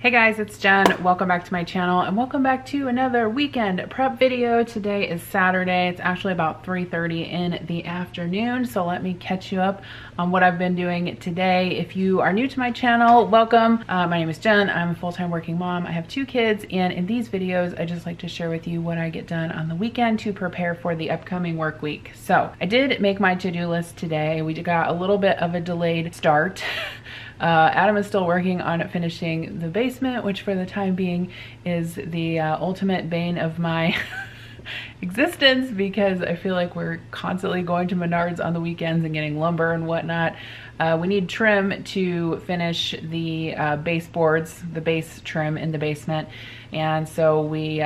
Hey guys, it's Jen. Welcome back to my channel and welcome back to another weekend prep video. Today is Saturday. It's actually about 3:30 in the afternoon, so let me catch you up on what I've been doing today. If you are new to my channel, welcome. My name is Jen. I'm a full-time working mom. I have 2 kids, and in these videos I just like to share with you what I get done on the weekend to prepare for the upcoming work week. So I did make my to-do list today. We got a little bit of a delayed start. Adam is still working on finishing the basement, which for the time being is the ultimate bane of my existence, because I feel like we're constantly going to Menards on the weekends and getting lumber and whatnot. We need trim to finish the baseboards, the base trim in the basement, and so we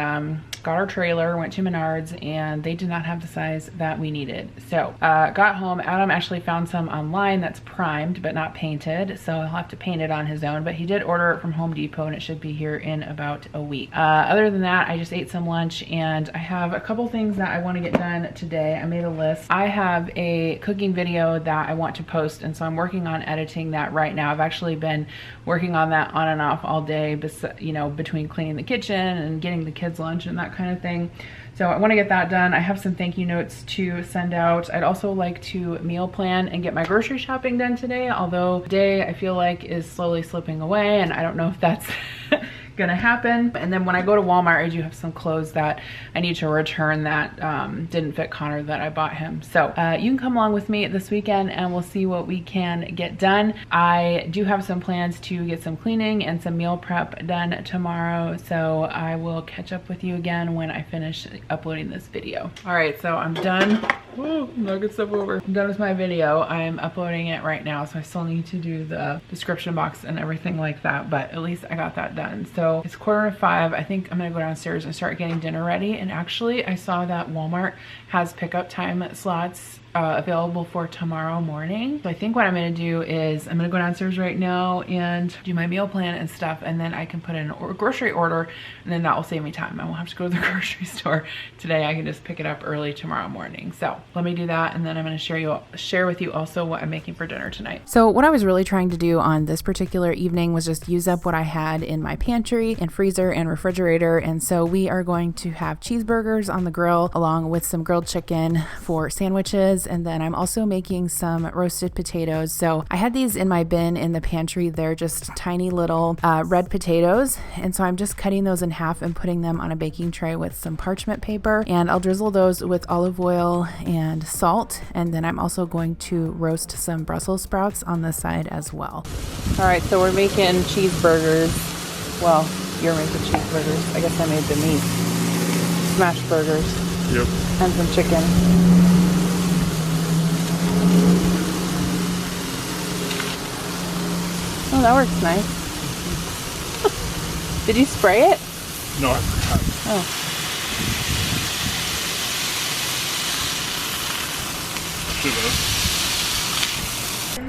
got our trailer, went to Menards, and they did not have the size that we needed. So got home. Adam actually found some online that's primed but not painted, so he'll have to paint it on his own, but he did order it from Home Depot and it should be here in about a week. Other than that, I just ate some lunch and I have a couple things that I want to get done today. I made a list. I have a cooking video that I want to post, and so I'm working on editing that right now. I've actually been working on that on and off all day, you know, between cleaning the kitchen and getting the kids lunch and that kind of thing. So I want to get that done. I have some thank you notes to send out. I'd also like to meal plan and get my grocery shopping done today, although today I feel like is slowly slipping away and I don't know if that's gonna happen. And then when I go to Walmart, I do have some clothes that I need to return that didn't fit Connor that I bought him. So you can come along with me this weekend and we'll see what we can get done. I do have some plans to get some cleaning and some meal prep done tomorrow, so I will catch up with you again when I finish uploading this video. All right, so I'm done. Whoa, knock stuff over. I'm done with my video. I'm uploading it right now, so I still need to do the description box and everything like that, but at least I got that done. So it's 4:45. I think I'm gonna go downstairs and start getting dinner ready. And actually, I saw that Walmart has pickup time slots available for tomorrow morning. So I think what I'm gonna do is I'm gonna go downstairs right now and do my meal plan and stuff, and then I can put in a grocery order, and then that will save me time. I won't have to go to the grocery store today. I can just pick it up early tomorrow morning. So let me do that, and then I'm gonna share with you also what I'm making for dinner tonight. So what I was really trying to do on this particular evening was just use up what I had in my pantry and freezer and refrigerator, and so we are going to have cheeseburgers on the grill along with some grilled chicken for sandwiches. And then I'm also making some roasted potatoes. So I had these in my bin in the pantry. They're just tiny little red potatoes. And so I'm just cutting those in half and putting them on a baking tray with some parchment paper. And I'll drizzle those with olive oil and salt. And then I'm also going to roast some Brussels sprouts on the side as well. All right, so we're making cheeseburgers. Well, you're making cheeseburgers. I guess I made the meat. Smashed burgers. Yep. And some chicken. Oh, that works nice. Did you spray it? No, I forgot. Oh.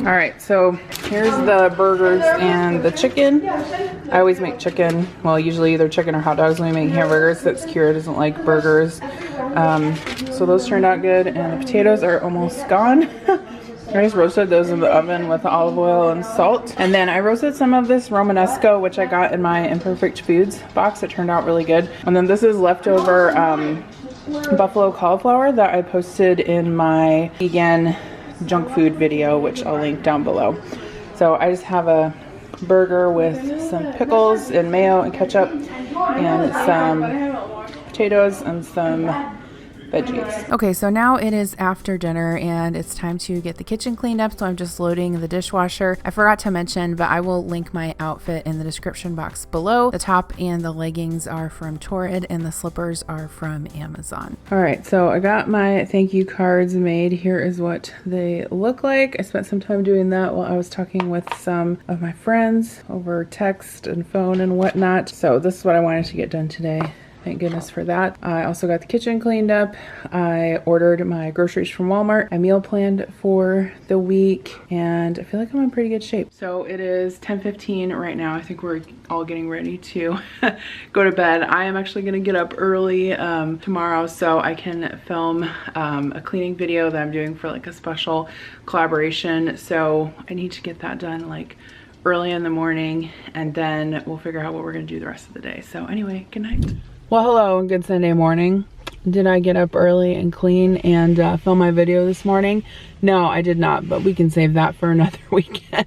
All right, so here's the burgers and the chicken. I always make chicken, well, usually either chicken or hot dogs when we make hamburgers. That's Kira doesn't like burgers. So those turned out good, and the potatoes are almost gone. I just roasted those in the oven with olive oil and salt. And then I roasted some of this Romanesco, which I got in my Imperfect Foods box. It turned out really good. And then this is leftover buffalo cauliflower that I posted in my vegan junk food video, which I'll link down below. So I just have a burger with some pickles and mayo and ketchup and some potatoes and some veggies. Okay, so now it is after dinner and it's time to get the kitchen cleaned up, so I'm just loading the dishwasher. I forgot to mention, but I will link my outfit in the description box below. The top and the leggings are from Torrid and the slippers are from Amazon. All right, so I got my thank you cards made. Here is what they look like. I spent some time doing that while I was talking with some of my friends over text and phone and whatnot. So this is what I wanted to get done today. Thank goodness for that. I also got the kitchen cleaned up. I ordered my groceries from Walmart. I meal planned for the week and I feel like I'm in pretty good shape. So it is 10:15 right now. I think we're all getting ready to go to bed. I am actually gonna get up early tomorrow so I can film a cleaning video that I'm doing for like a special collaboration. So I need to get that done like early in the morning, and then we'll figure out what we're gonna do the rest of the day. So anyway, good night. Well, hello and good Sunday morning. Did I get up early and clean and film my video this morning? No, I did not, but we can save that for another weekend.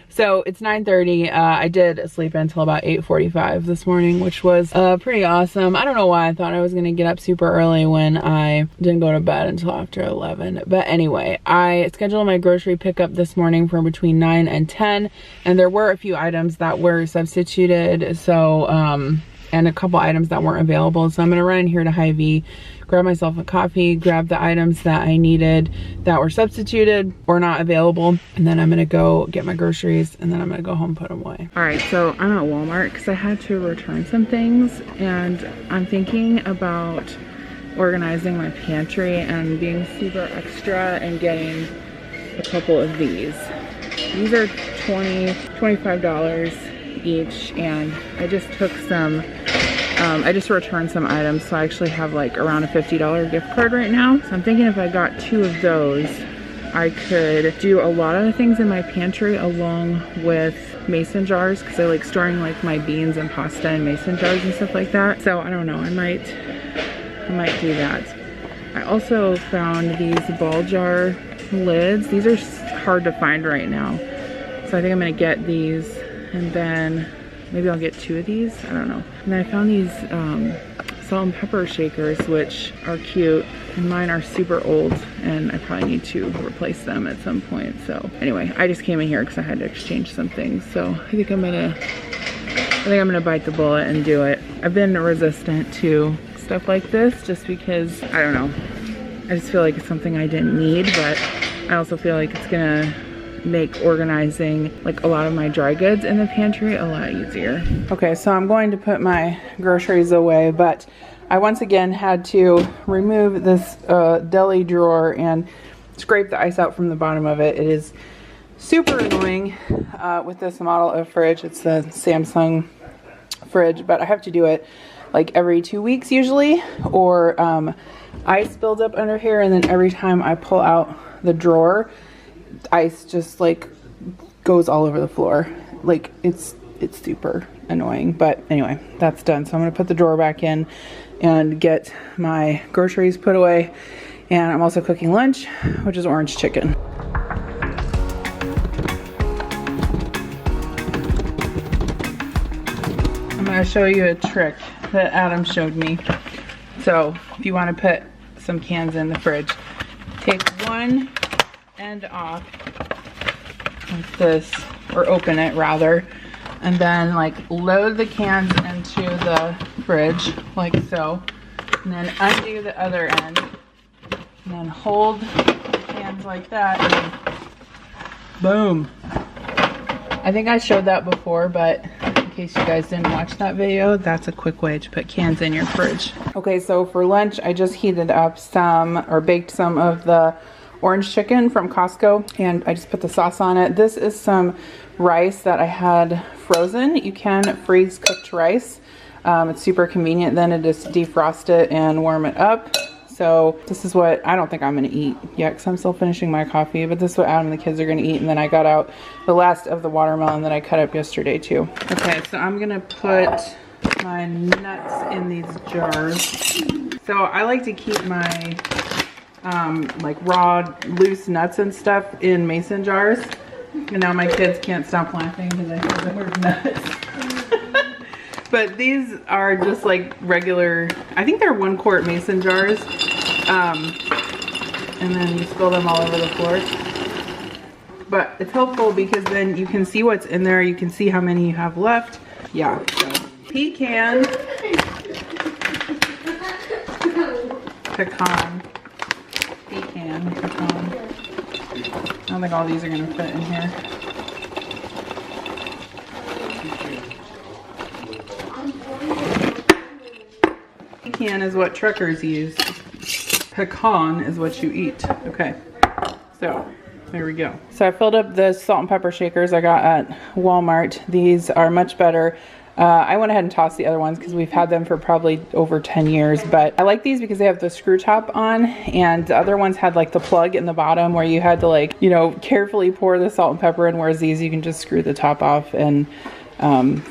So it's 9:30. I did sleep until about 8:45 this morning, which was pretty awesome. I don't know why I thought I was gonna get up super early when I didn't go to bed until after 11. But anyway, I scheduled my grocery pickup this morning for between 9 and 10, and there were a few items that were substituted. So and a couple items that weren't available. So I'm gonna run in here to Hy-Vee, grab myself a coffee, grab the items that I needed that were substituted or not available, and then I'm gonna go get my groceries, and then I'm gonna go home and put them away. All right, so I'm at Walmart because I had to return some things, and I'm thinking about organizing my pantry and being super extra and getting a couple of these. These are $25 each, and I just took some I just returned some items, so I actually have like around a $50 gift card right now. So I'm thinking if I got 2 of those, I could do a lot of the things in my pantry along with mason jars, because I like storing like my beans and pasta in mason jars and stuff like that. So I don't know, I might do that. I also found these ball jar lids. These are hard to find right now, so I think I'm gonna get these, and then maybe I'll get 2 of these, I don't know. And then I found these salt and pepper shakers, which are cute, and mine are super old, and I probably need to replace them at some point. So anyway, I just came in here because I had to exchange some things. So I think I'm gonna bite the bullet and do it. I've been resistant to stuff like this just because, I don't know, I just feel like it's something I didn't need, but I also feel like it's gonna make organizing like a lot of my dry goods in the pantry a lot easier. Okay, so I'm going to put my groceries away, but I once again had to remove this deli drawer and scrape the ice out from the bottom of it. It is super annoying with this model of fridge. It's the Samsung fridge, but I have to do it like every 2 weeks usually, or ice builds up under here, and then every time I pull out the drawer, ice just like goes all over the floor. Like it's super annoying. But anyway, that's done. So I'm gonna put the drawer back in and get my groceries put away. And I'm also cooking lunch, which is orange chicken. I'm gonna show you a trick that Adam showed me. So if you want to put some cans in the fridge, take one end off like this, or open it rather, and then like load the cans into the fridge like so, and then undo the other end, and then hold the cans like that, and then boom. I think I showed that before, but in case you guys didn't watch that video, that's a quick way to put cans in your fridge. Okay, so for lunch I just heated up some, or baked some of the orange chicken from Costco, and I just put the sauce on it. This is some rice that I had frozen. You can freeze cooked rice. It's super convenient then to just defrost it and warm it up. So this is what I don't think I'm gonna eat yet because I'm still finishing my coffee, but this is what Adam and the kids are gonna eat, and then I got out the last of the watermelon that I cut up yesterday too. Okay, so I'm gonna put my nuts in these jars. So I like to keep my like raw loose nuts and stuff in mason jars, and now my kids can't stop laughing because I said the word nuts. But these are just like regular, I think they're 1 quart mason jars, and then you spill them all over the floor. But it's helpful because then you can see what's in there, you can see how many you have left. Yeah, so pecan, pecan. I don't think all these are going to fit in here. Pecan is what truckers use. Pecan is what you eat. Okay, so there we go. So I filled up the salt and pepper shakers I got at Walmart. These are much better I went ahead and tossed the other ones because we've had them for probably over 10 years, but I like these because they have the screw top on, and the other ones had like the plug in the bottom where you had to, like, you know, carefully pour the salt and pepper in, whereas these you can just screw the top off and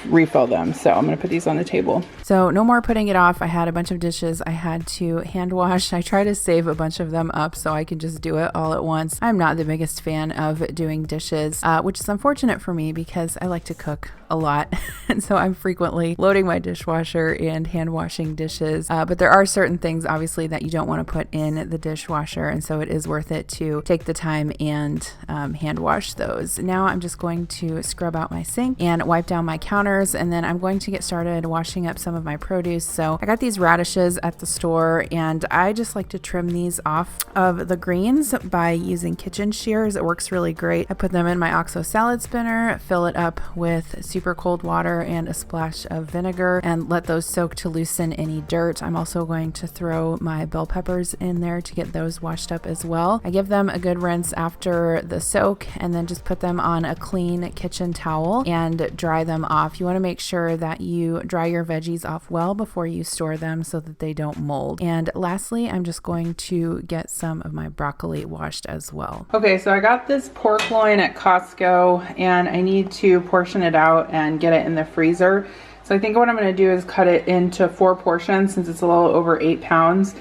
refill them. So I'm gonna put these on the table. So no more putting it off. I had a bunch of dishes I had to hand wash. I try to save a bunch of them up so I can just do it all at once. I'm not the biggest fan of doing dishes, which is unfortunate for me because I like to cook a lot. And so I'm frequently loading my dishwasher and hand washing dishes. But there are certain things obviously that you don't want to put in the dishwasher. And so it is worth it to take the time and hand wash those. Now I'm just going to scrub out my sink and wipe down my counters. And then I'm going to get started washing up some of my produce. So I got these radishes at the store, and I just like to trim these off of the greens by using kitchen shears. It works really great. I put them in my OXO salad spinner, fill it up with super cold water and a splash of vinegar, and let those soak to loosen any dirt. I'm also going to throw my bell peppers in there to get those washed up as well. I give them a good rinse after the soak, and then just put them on a clean kitchen towel and dry them off. You want to make sure that you dry your veggies off well before you store them so that they don't mold. And lastly, I'm just going to get some of my broccoli washed as well. Okay, so I got this pork loin at Costco, and I need to portion it out and get it in the freezer. So I think what I'm going to do is cut it into 4 portions since it's a little over 8 pounds.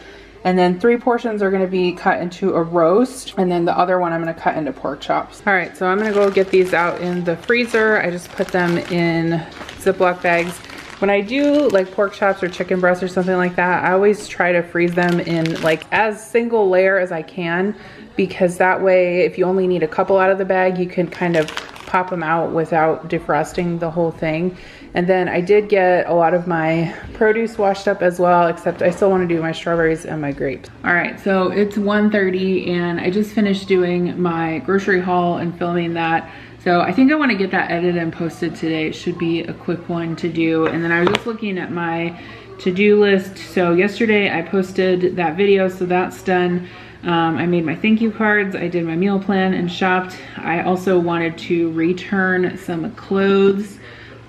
And then 3 portions are going to be cut into a roast, and then the other one I'm going to cut into pork chops. All right, so I'm going to go get these out in the freezer. I just put them in Ziploc bags. When I do like pork chops or chicken breasts or something like that, I always try to freeze them in like as single layer as I can, because that way if you only need a couple out of the bag, you can kind of pop them out without defrosting the whole thing. And then I did get a lot of my produce washed up as well, except I still want to do my strawberries and my grapes. All right, so it's 1:30 and I just finished doing my grocery haul and filming that. So I think I want to get that edited and posted today. It should be a quick one to do. And then I was just looking at my to-do list. So yesterday I posted that video, so that's done. I made my thank you cards, I did my meal plan and shopped. I also wanted to return some clothes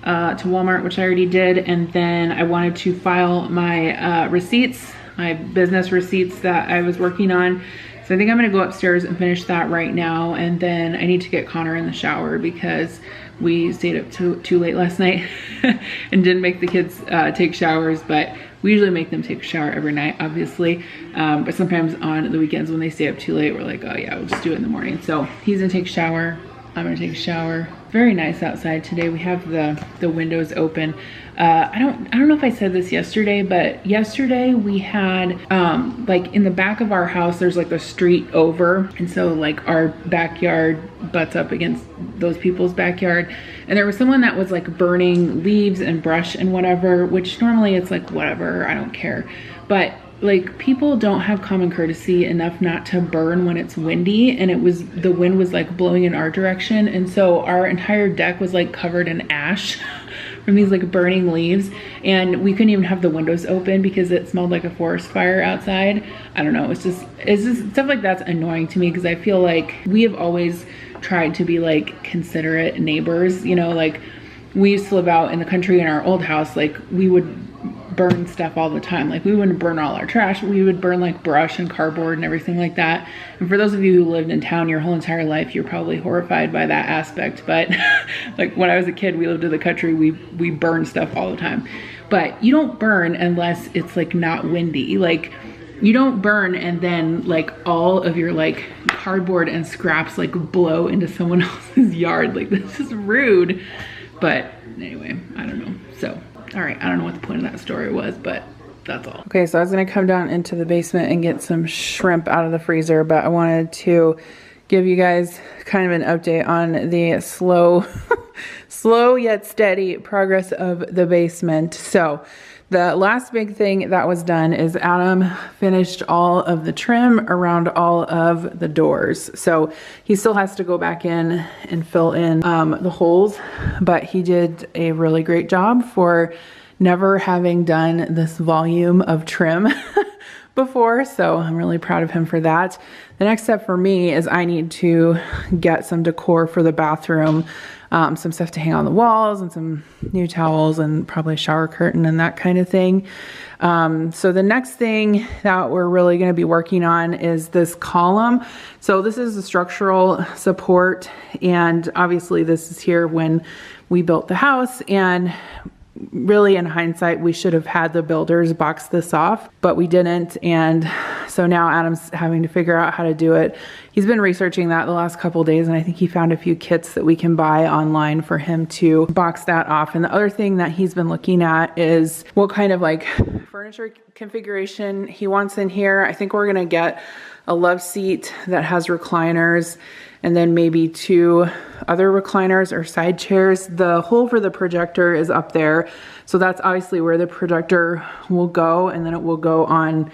to Walmart, which I already did. And then I wanted to file my receipts, my business receipts that I was working on. So I think I'm gonna go upstairs and finish that right now. And then I need to get Connor in the shower because we stayed up too late last night and didn't make the kids take showers, but we usually make them take a shower every night, obviously. But sometimes on the weekends when they stay up too late, we're like, oh yeah, we'll just do it in the morning. So he's gonna take a shower, I'm gonna take a shower. Very nice outside today. We have the windows open. I don't know if I said this yesterday, but yesterday we had like in the back of our house, there's like a street over. And so like our backyard butts up against those people's backyard. And there was someone that was like burning leaves and brush and whatever, which normally it's like, whatever, I don't care. But like people don't have common courtesy enough not to burn when it's windy, and the wind was like blowing in our direction, and so our entire deck was like covered in ash from these like burning leaves, and we couldn't even have the windows open because it smelled like a forest fire outside. I don't know, it's just stuff like that's annoying to me because I feel like we have always tried to be like considerate neighbors, you know, like we used to live out in the country in our old house, like we would burn stuff all the time. Like we wouldn't burn all our trash, we would burn like brush and cardboard and everything like that. And for those of you who lived in town your whole entire life, you're probably horrified by that aspect. But like when I was a kid, we lived in the country, we burned stuff all the time. But you don't burn unless it's like not windy. Like you don't burn and then like all of your like cardboard and scraps like blow into someone else's yard. Like this is rude. But anyway, I don't know. So all right, I don't know what the point of that story was, but that's all. Okay, so I was gonna come down into the basement and get some shrimp out of the freezer, but I wanted to give you guys kind of an update on the slow yet steady progress of the basement. So the last big thing that was done is Adam finished all of the trim around all of the doors. So he still has to go back in and fill in the holes, but he did a really great job for never having done this volume of trim before. So I'm really proud of him for that. The next step for me is I need to get some decor for the bathroom. some stuff to hang on the walls and some new towels and probably a shower curtain and that kind of thing. So the next thing that we're really going to be working on is this column. So this is the structural support, and obviously this is here when we built the house, and really in hindsight we should have had the builders box this off, but we didn't, and so now Adam's having to figure out how to do it. He's been researching that the last couple of days, and I think he found a few kits that we can buy online for him to box that off. And the other thing that he's been looking at is what kind of like furniture configuration he wants in here. I think we're gonna get a love seat that has recliners, and then maybe 2 other recliners or side chairs. The hole for the projector is up there, so that's obviously where the projector will go, and then it will go on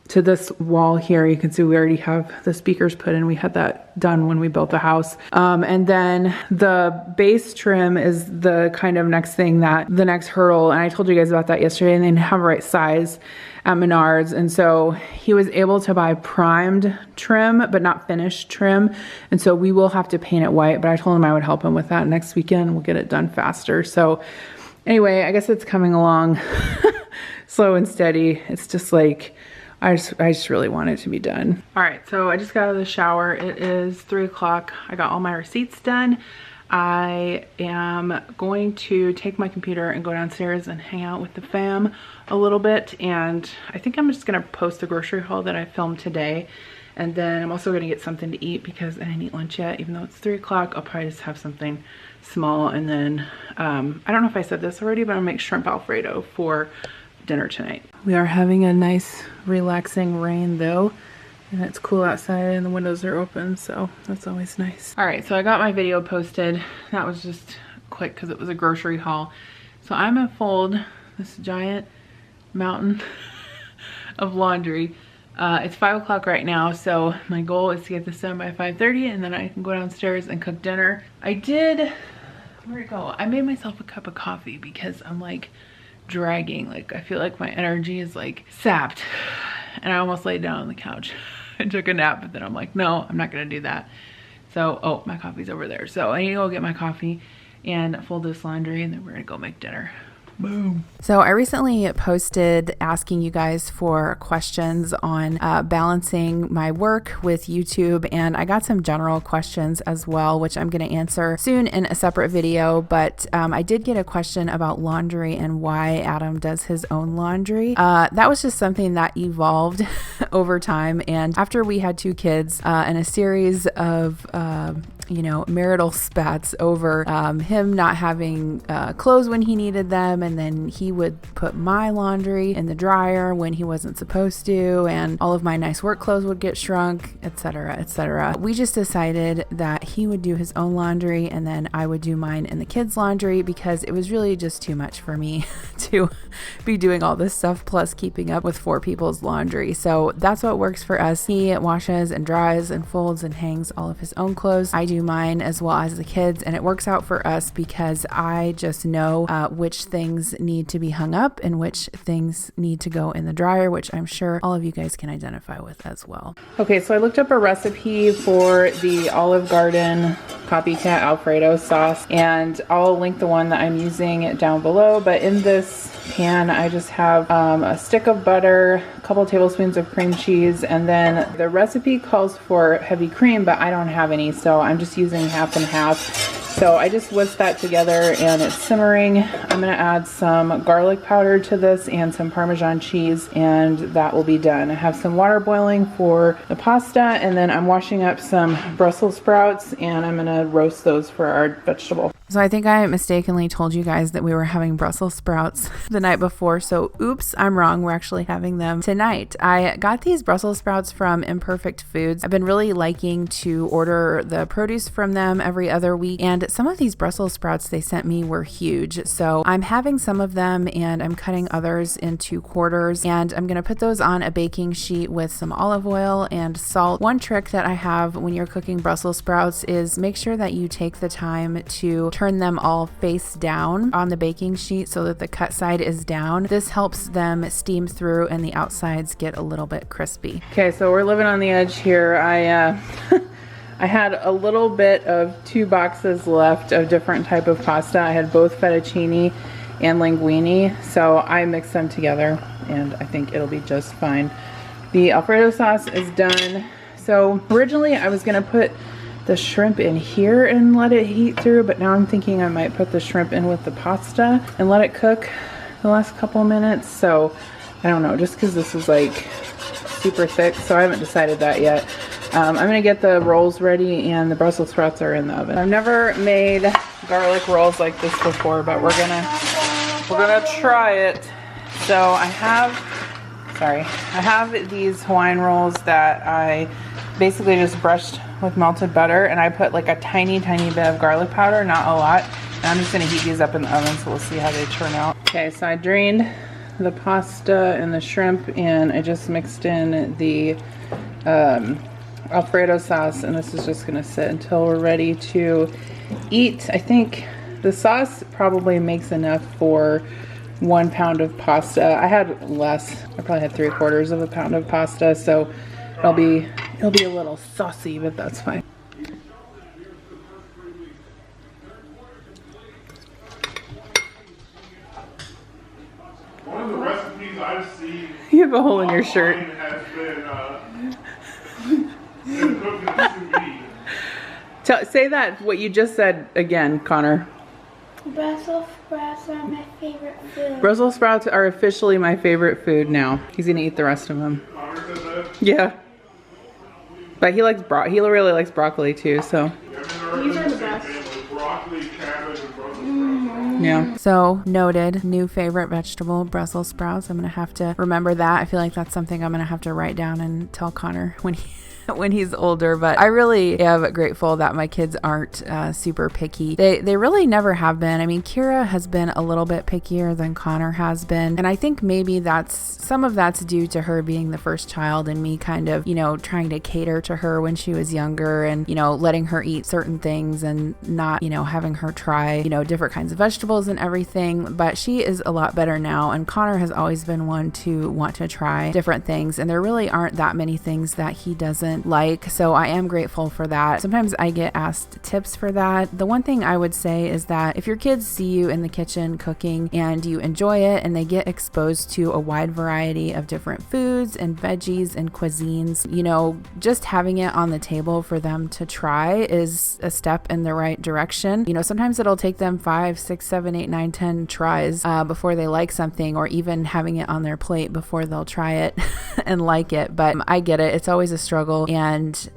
to this wall here. You can see we already have the speakers put in. We had that done when we built the house. And then the base trim is the kind of next thing, that the next hurdle. And I told you guys about that yesterday, and they didn't have the right size at Menards. And so he was able to buy primed trim, but not finished trim. And so we will have to paint it white, but I told him I would help him with that next weekend. We'll get it done faster. So anyway, I guess it's coming along slow and steady. It's just like, I just really want it to be done. All right, so I just got out of the shower. It is 3 o'clock. I got all my receipts done. I am going to take my computer and go downstairs and hang out with the fam a little bit. And I think I'm just gonna post the grocery haul that I filmed today. And then I'm also gonna get something to eat because I didn't eat lunch yet. Even though it's 3 o'clock, I'll probably just have something small. And then, I don't know if I said this already, but I'll make shrimp Alfredo for dinner tonight. We are having a nice relaxing rain though, and it's cool outside and the windows are open, so that's always nice. All right, so I got my video posted. That was just quick because it was a grocery haul. So I'm gonna fold this giant mountain of laundry. It's 5 o'clock right now, so my goal is to get this done by 5:30, and then I can go downstairs and cook dinner. Where'd it go? I made myself a cup of coffee because I'm like dragging. Like I feel like my energy is like sapped, and I almost laid down on the couch and took a nap, but then I'm like, no, I'm not gonna do that. So, oh, my coffee's over there. So I need to go get my coffee and fold this laundry, and then we're gonna go make dinner. Boom. So I recently posted asking you guys for questions on balancing my work with YouTube, and I got some general questions as well, which I'm going to answer soon in a separate video. But I did get a question about laundry and why Adam does his own laundry. That was just something that evolved over time, and after we had 2 kids and a series of marital spats over him not having clothes when he needed them, and then he would put my laundry in the dryer when he wasn't supposed to, and all of my nice work clothes would get shrunk, etc., etc. We just decided that he would do his own laundry, and then I would do mine and the kids' laundry, because it was really just too much for me to be doing all this stuff plus keeping up with 4 people's laundry. So that's what works for us. He washes and dries and folds and hangs all of his own clothes. I do mine as well as the kids, and it works out for us because I just know which things need to be hung up and which things need to go in the dryer, which I'm sure all of you guys can identify with as well. Okay, so I looked up a recipe for the Olive Garden copycat Alfredo sauce, and I'll link the one that I'm using down below. But in this pan, I just have a stick of butter, a couple tablespoons of cream cheese, and then the recipe calls for heavy cream, but I don't have any, so I'm just using half and half. So I just whisked that together and it's simmering. I'm gonna add some garlic powder to this and some Parmesan cheese, and that will be done. I have some water boiling for the pasta, and then I'm washing up some Brussels sprouts, and I'm gonna roast those for our vegetable. So I think I mistakenly told you guys that we were having Brussels sprouts the night before. So oops, I'm wrong. We're actually having them tonight. I got these Brussels sprouts from Imperfect Foods. I've been really liking to order the produce from them every other week. And some of these Brussels sprouts they sent me were huge. So I'm having some of them and I'm cutting others into quarters. And I'm going to put those on a baking sheet with some olive oil and salt. One trick that I have when you're cooking Brussels sprouts is make sure that you take the time to turn them all face down on the baking sheet so that the cut side is down. This helps them steam through and the outsides get a little bit crispy. Okay, so we're living on the edge here. I had a little bit of 2 boxes left of different type of pasta. I had both fettuccine and linguine, so I mixed them together and I think it'll be just fine. The Alfredo sauce is done. So originally I was gonna put the shrimp in here and let it heat through, but now I'm thinking I might put the shrimp in with the pasta and let it cook the last couple minutes. So I don't know, just because this is like super thick, so I haven't decided that yet. I'm gonna get the rolls ready and the Brussels sprouts are in the oven. I've never made garlic rolls like this before, but we're gonna try it. So I have these Hawaiian rolls that I basically just brushed with melted butter, and I put like a tiny bit of garlic powder, not a lot. And I'm just gonna heat these up in the oven, so we'll see how they turn out. Okay, so I drained the pasta and the shrimp, and I just mixed in the Alfredo sauce, and this is just gonna sit until we're ready to eat. I think the sauce probably makes enough for 1 pound of pasta. I had less. I probably had 3/4 of a pound of pasta, so it'll be a little saucy, but that's fine. One of the recipes I've seen. You have a hole in your shirt. Has been cooking sous vide. Say that, what you just said again, Connor. Brussels sprouts are my favorite food. Brussels sprouts are officially my favorite food now. He's gonna eat the rest of them. Connor said that? Yeah. But he really likes broccoli too, so. These are the best. Broccoli, cabbage, and Brussels sprouts. Yeah. So noted, new favorite vegetable, Brussels sprouts. I'm gonna have to remember that. I feel like that's something I'm gonna have to write down and tell Connor when he's older. But I really am grateful that my kids aren't super picky. They really never have been. I mean, Kira has been a little bit pickier than Connor has been, and I think maybe some of that's due to her being the first child and me kind of, you know, trying to cater to her when she was younger, and, you know, letting her eat certain things and not, you know, having her try, you know, different kinds of vegetables and everything. But she is a lot better now, and Connor has always been one to want to try different things, and there really aren't that many things that he doesn't like, so I am grateful for that. Sometimes I get asked tips for that. The one thing I would say is that if your kids see you in the kitchen cooking and you enjoy it, and they get exposed to a wide variety of different foods and veggies and cuisines, you know, just having it on the table for them to try is a step in the right direction. You know, sometimes it'll take them 5, 6, 7, 8, 9, 10 tries before they like something, or even having it on their plate before they'll try it and like it. But I get it. It's always a struggle. And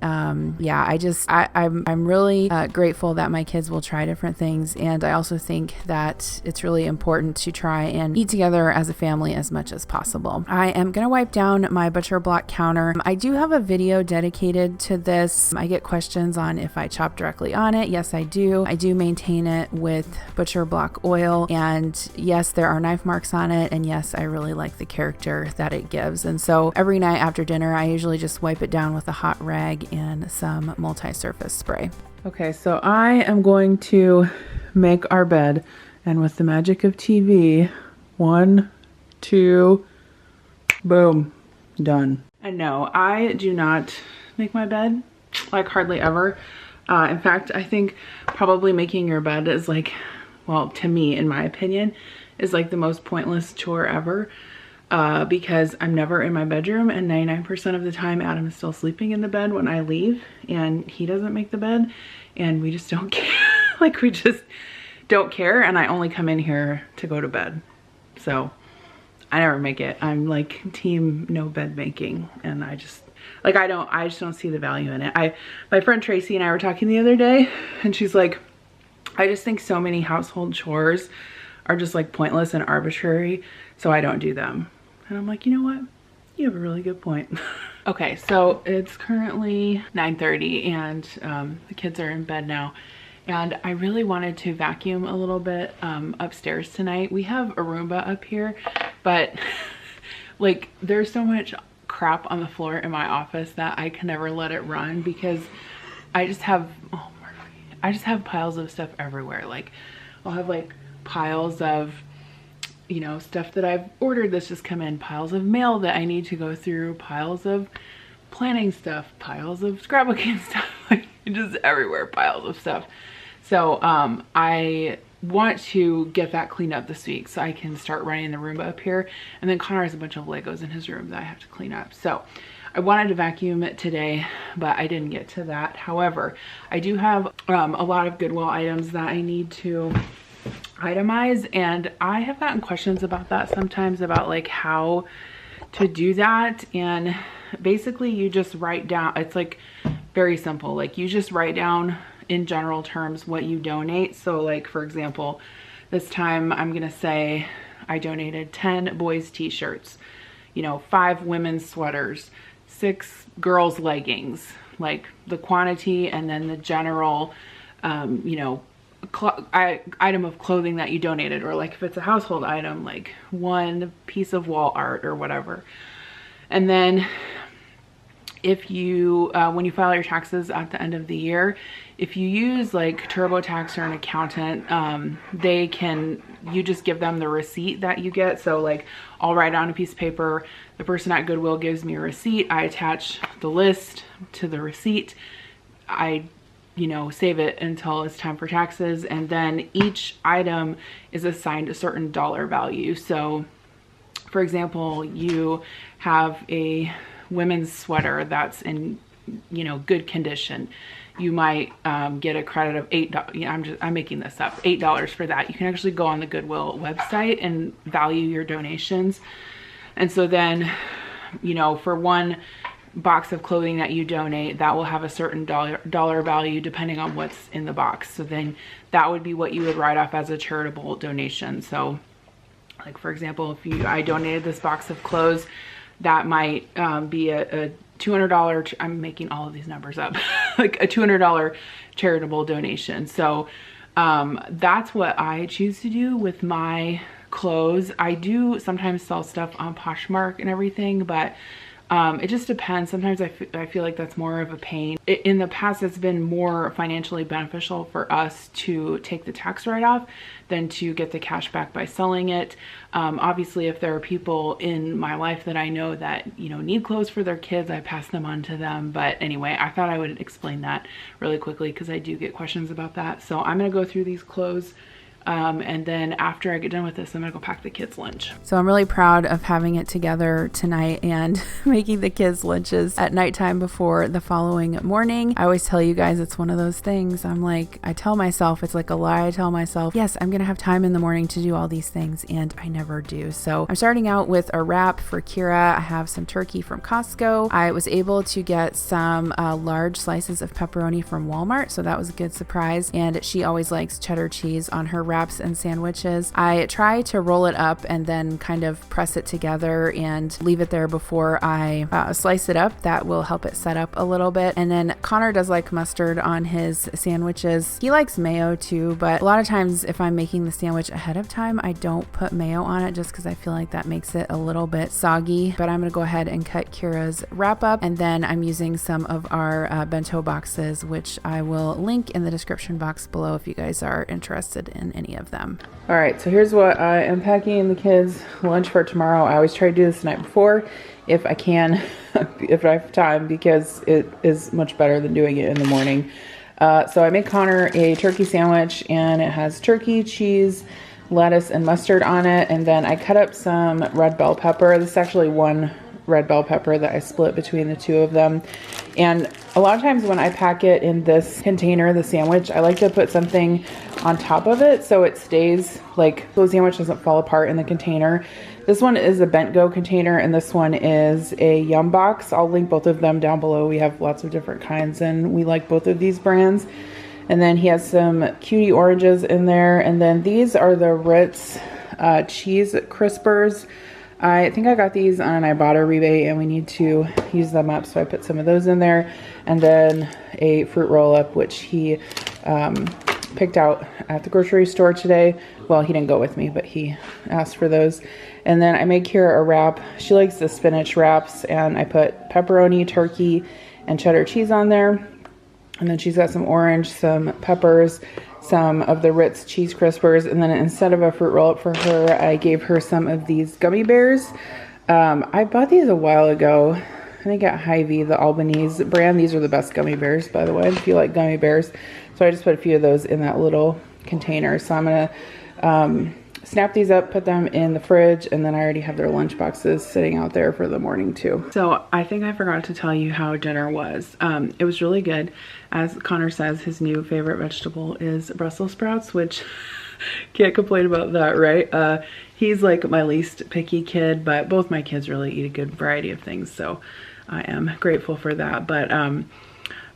yeah, I'm really grateful that my kids will try different things. And I also think that it's really important to try and eat together as a family as much as possible. I am going to wipe down my butcher block counter. I do have a video dedicated to this. I get questions on if I chop directly on it. Yes, I do. I do maintain it with butcher block oil. And yes, there are knife marks on it. And yes, I really like the character that it gives. And so every night after dinner, I usually just wipe it down with a hot rag and some multi-surface spray. Okay, so I am going to make our bed, and with the magic of TV, 1, 2, boom, done. And no, I do not make my bed, like hardly ever. In fact, I think probably making your bed is like, well, to me, in my opinion, is like the most pointless chore ever. Because I'm never in my bedroom, and 99% of the time Adam is still sleeping in the bed when I leave, and he doesn't make the bed, and we just don't care. Like, we just don't care, and I only come in here to go to bed. So I never make it. I'm like team no bed making, and I just don't see the value in it. My friend Tracy and I were talking the other day, and she's like, I just think so many household chores are just like pointless and arbitrary, so I don't do them. And I'm like, you know what? You have a really good point. Okay, so it's currently 9:30 and the kids are in bed now. And I really wanted to vacuum a little bit upstairs tonight. We have a Roomba up here, but like there's so much crap on the floor in my office that I can never let it run, because I just have, oh Murphy, I just have piles of stuff everywhere. Like I'll have like piles of, you know, stuff that I've ordered that's just come in, piles of mail that I need to go through, piles of planning stuff, piles of scrapbooking stuff. Like just everywhere, piles of stuff. So I want to get that cleaned up this week so I can start running the Roomba up here. And then Connor has a bunch of Legos in his room that I have to clean up. So I wanted to vacuum it today, but I didn't get to that. However, I do have a lot of Goodwill items that I need to itemize, and I have gotten questions about that sometimes, about like how to do that. And basically you just write down, it's like very simple, like you just write down in general terms what you donate. So like, for example, this time I'm gonna say I donated 10 boys t-shirts, you know, 5 women's sweaters, 6 girls leggings, like the quantity, and then the general you know, item of clothing that you donated, or like if it's a household item, like 1 piece of wall art or whatever. And then if you when you file your taxes at the end of the year, if you use like TurboTax or an accountant, you just give them the receipt that you get. So like I'll write on a piece of paper, the person at Goodwill gives me a receipt, I attach the list to the receipt, I you know, save it until it's time for taxes, and then each item is assigned a certain dollar value. So for example, you have a women's sweater that's in, you know, good condition, you might get a credit of $8. You know, I'm making this up, $8 for that. You can actually go on the Goodwill website and value your donations. And so then, you know, for 1 box of clothing that you donate, that will have a certain dollar value depending on what's in the box. So then that would be what you would write off as a charitable donation. So like, for example, if I donated this box of clothes, that might be a $200, I'm making all of these numbers up, like a $200 charitable donation. So that's what I choose to do with my clothes. I do sometimes sell stuff on Poshmark and everything, but it just depends. Sometimes I feel like that's more of a pain. In the past, it's been more financially beneficial for us to take the tax write-off than to get the cash back by selling it. Obviously, if there are people in my life that I know that, you know, need clothes for their kids, I pass them on to them. But anyway, I thought I would explain that really quickly because I do get questions about that. So I'm gonna go through these clothes. And then after I get done with this, I'm gonna go pack the kids' lunch. So I'm really proud of having it together tonight and making the kids' lunches at nighttime before the following morning. I always tell you guys, it's one of those things. I'm like, I tell myself, it's like a lie. I tell myself, yes, I'm gonna have time in the morning to do all these things, and I never do. So I'm starting out with a wrap for Kira. I have some turkey from Costco. I was able to get some large slices of pepperoni from Walmart, so that was a good surprise. And she always likes cheddar cheese on her wraps and sandwiches. I try to roll it up and then kind of press it together and leave it there before I slice it up. That will help it set up a little bit. And then Connor does like mustard on his sandwiches. He likes mayo too, but a lot of times if I'm making the sandwich ahead of time, I don't put mayo on it just because I feel like that makes it a little bit soggy. But I'm gonna go ahead and cut Kira's wrap up, and then I'm using some of our bento boxes, which I will link in the description box below if you guys are interested in any of them. All right, so here's what I am packing the kids' lunch for tomorrow. I always try to do this the night before if I can, if I have time, because it is much better than doing it in the morning. So I made Connor a turkey sandwich, and it has turkey, cheese, lettuce, and mustard on it. And then I cut up some red bell pepper. This is actually 1 red bell pepper that I split between the 2 of them. And a lot of times when I pack it in this container, the sandwich, I like to put something on top of it so it stays, like, the sandwich doesn't fall apart in the container. This one is a Bent-Go container, and this one is a Yum Box. I'll link both of them down below. We have lots of different kinds, and we like both of these brands. And then he has some cutie oranges in there. And then these are the Ritz cheese crispers. I think I got these on I bought a rebate, and we need to use them up, so I put some of those in there. And then a fruit roll-up, which he picked out at the grocery store today. Well, he didn't go with me, but he asked for those. And then I made Kira a wrap. She likes the spinach wraps, and I put pepperoni, turkey, and cheddar cheese on there. And then she's got some orange, some peppers, some of the Ritz cheese crispers, and then instead of a fruit roll-up for her, I gave her some of these gummy bears. I bought these a while ago, think at Hy-Vee, the Albanese brand. These are the best gummy bears, by the way, if you like gummy bears. So I just put a few of those in that little container. So I'm gonna snap these up, put them in the fridge, and then I already have their lunch boxes sitting out there for the morning too. So I think I forgot to tell you how dinner was. It was really good. As Connor says, his new favorite vegetable is Brussels sprouts, which can't complain about that, right? He's like my least picky kid, but both my kids really eat a good variety of things, so I am grateful for that. But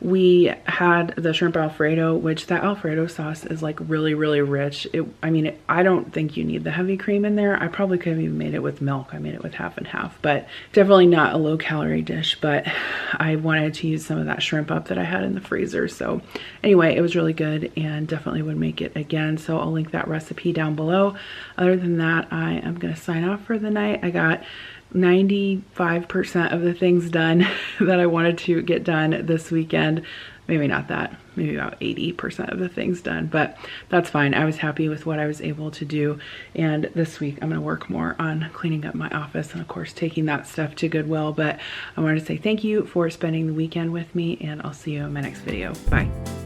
we had the shrimp Alfredo, which that Alfredo sauce is like really, really rich. I don't think you need the heavy cream in there. I probably could have even made it with milk. I made it with half and half, but definitely not a low calorie dish. But I wanted to use some of that shrimp up that I had in the freezer. So anyway, it was really good and definitely would make it again. So I'll link that recipe down below. Other than that, I am going to sign off for the night. I got 95% of the things done that I wanted to get done this weekend. Maybe not that, maybe about 80% of the things done, but that's fine. I was happy with what I was able to do. And this week I'm gonna work more on cleaning up my office and of course taking that stuff to Goodwill. But I wanted to say thank you for spending the weekend with me, and I'll see you in my next video. Bye.